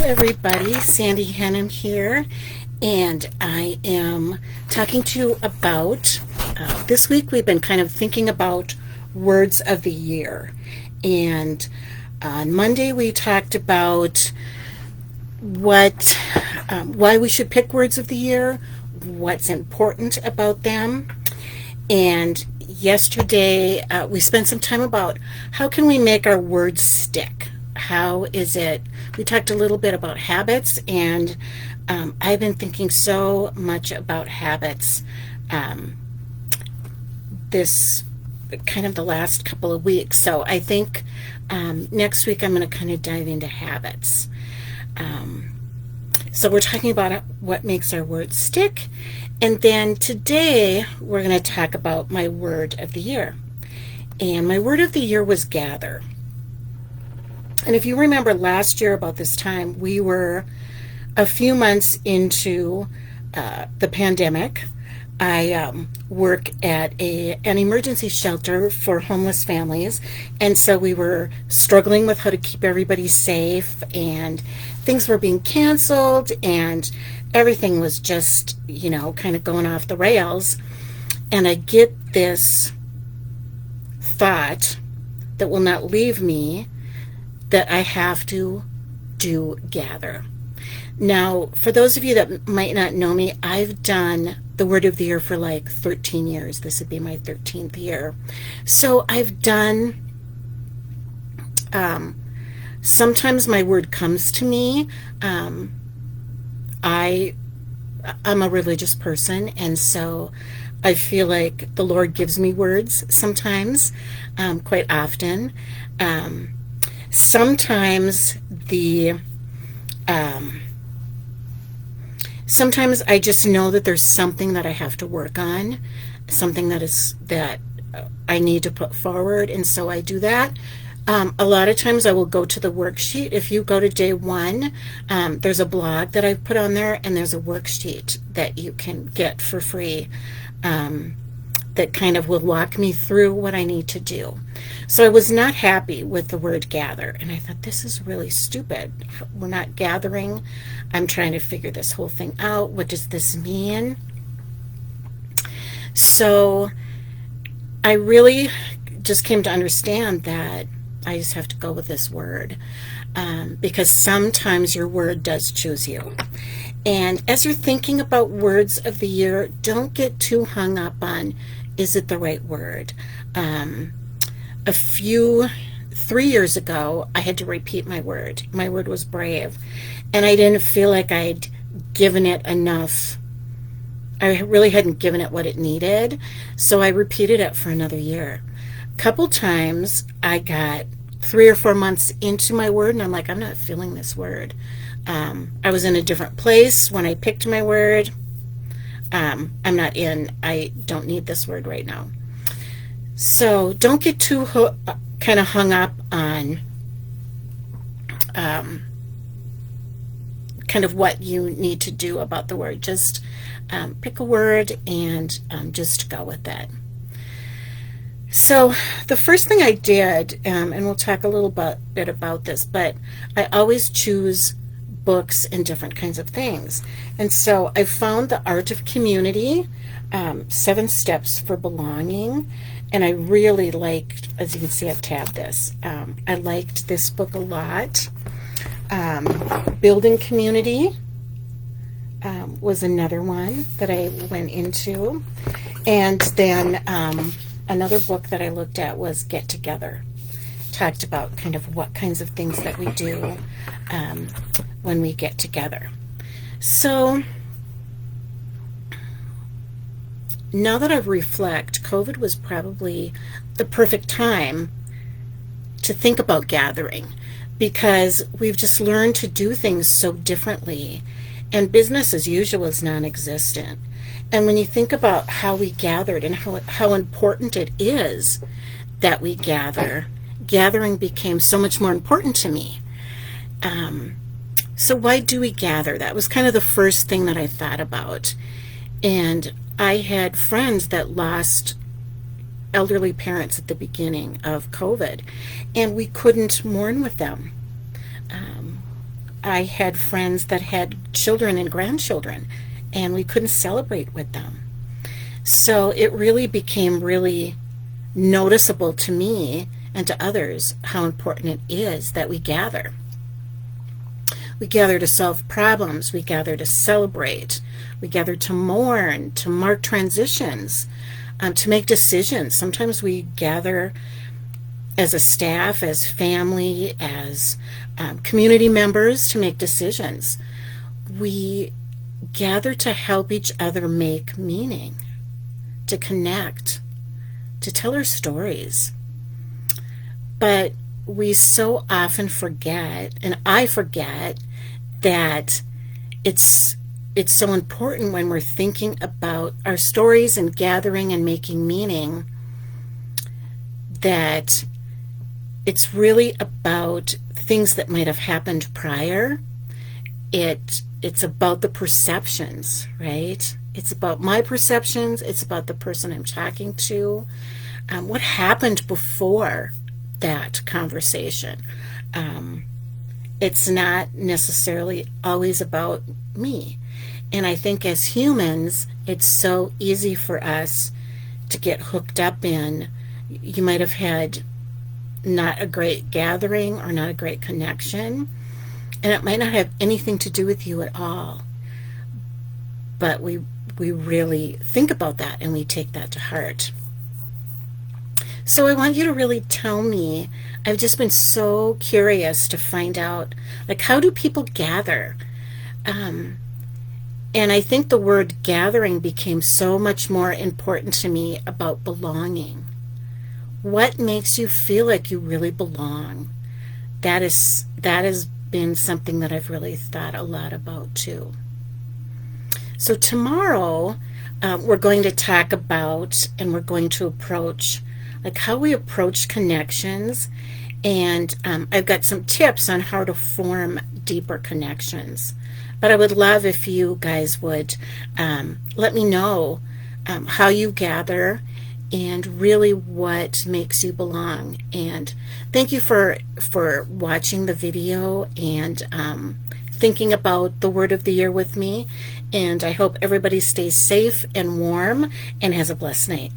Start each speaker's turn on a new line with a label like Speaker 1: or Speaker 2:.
Speaker 1: everybody, Sandy Henham here, and I am talking to you about this week we've been kind of thinking about words of the year. And on Monday we talked about why we should pick words of the year, what's important about them. And yesterday we spent some time about how can we make our words stick. How is it? We talked a little bit about habits, and I've been thinking so much about habits this kind of the last couple of weeks. So I think next week I'm going to kind of dive into habits. So we're talking about what makes our words stick, and then today we're going to talk about my word of the year. And my word of the year was gather. And if you remember last year about this time, we were a few months into the pandemic. I work at an emergency shelter for homeless families, and so we were struggling with how to keep everybody safe, and things were being canceled, and everything was just, kind of going off the rails. And I get this thought that will not leave me, that I have to do gather. Now, for those of you that might not know me, I've done the word of the year for like 13 years. This would be my 13th year. So I've done, sometimes my word comes to me. I'm a religious person, and so I feel like the Lord gives me words sometimes, quite often. Sometimes sometimes I just know that there's something that I have to work on, something that I need to put forward, and so I do that. A lot of times I will go to the worksheet. If you go to day one, there's a blog that I've put on there, and there's a worksheet that you can get for free that kind of will walk me through what I need to do. So I was not happy with the word gather, and I thought, this is really stupid. We're not gathering. I'm trying to figure this whole thing out. What does this mean? So I really just came to understand that I just have to go with this word, because sometimes your word does choose you. And as you're thinking about words of the year, don't get too hung up on, is it the right word? 3 years ago, I had to repeat my word. My word was brave, and I didn't feel like I'd given it enough. I really hadn't given it what it needed, so I repeated it for another year. A couple times I got 3 or 4 months into my word, and I'm like, I'm not feeling this word. I was in a different place when I picked my word. I don't need this word right now. So don't get too kind of hung up on kind of what you need to do about the word. Just pick a word and just go with it. So the first thing I did, and we'll talk a little bit about this, but I always choose books and different kinds of things. And so I found The Art of Community, 7 Steps for Belonging, and I really liked, as you can see, I've tabbed this. I liked this book a lot. Building Community was another one that I went into. And then another book that I looked at was Get Together. Talked about kind of what kinds of things that we do when we get together. So now that I reflect, COVID was probably the perfect time to think about gathering, because we've just learned to do things so differently, and business as usual is non-existent. And when you think about how we gathered and how important it is that we gather, gathering became so much more important to me. So why do we gather? That was kind of the first thing that I thought about. And I had friends that lost elderly parents at the beginning of COVID, and we couldn't mourn with them. I had friends that had children and grandchildren, and we couldn't celebrate with them. So it really became really noticeable to me and to others how important it is that we gather. We gather to solve problems, we gather to celebrate, we gather to mourn, to mark transitions, to make decisions. Sometimes we gather as a staff, as family, as community members to make decisions. We gather to help each other make meaning, to connect, to tell our stories. But we so often forget, and I forget, that it's so important when we're thinking about our stories and gathering and making meaning, that it's really about things that might have happened prior. It's about the perceptions, right? It's about my perceptions. It's about the person I'm talking to. What happened before that conversation? It's not necessarily always about me. And I think as humans, it's so easy for us to get hooked up in, you might have had not a great gathering or not a great connection, and it might not have anything to do with you at all. But we really think about that and we take that to heart. So I want you to really tell me, I've just been so curious to find out, like, how do people gather? And I think the word gathering became so much more important to me about belonging. What makes you feel like you really belong? That has been something that I've really thought a lot about too. So tomorrow we're going to talk about, and we're going to approach, like, how we approach connections, and I've got some tips on how to form deeper connections. But I would love if you guys would let me know how you gather and really what makes you belong. And thank you for watching the video and thinking about the word of the year with me. And I hope everybody stays safe and warm and has a blessed night.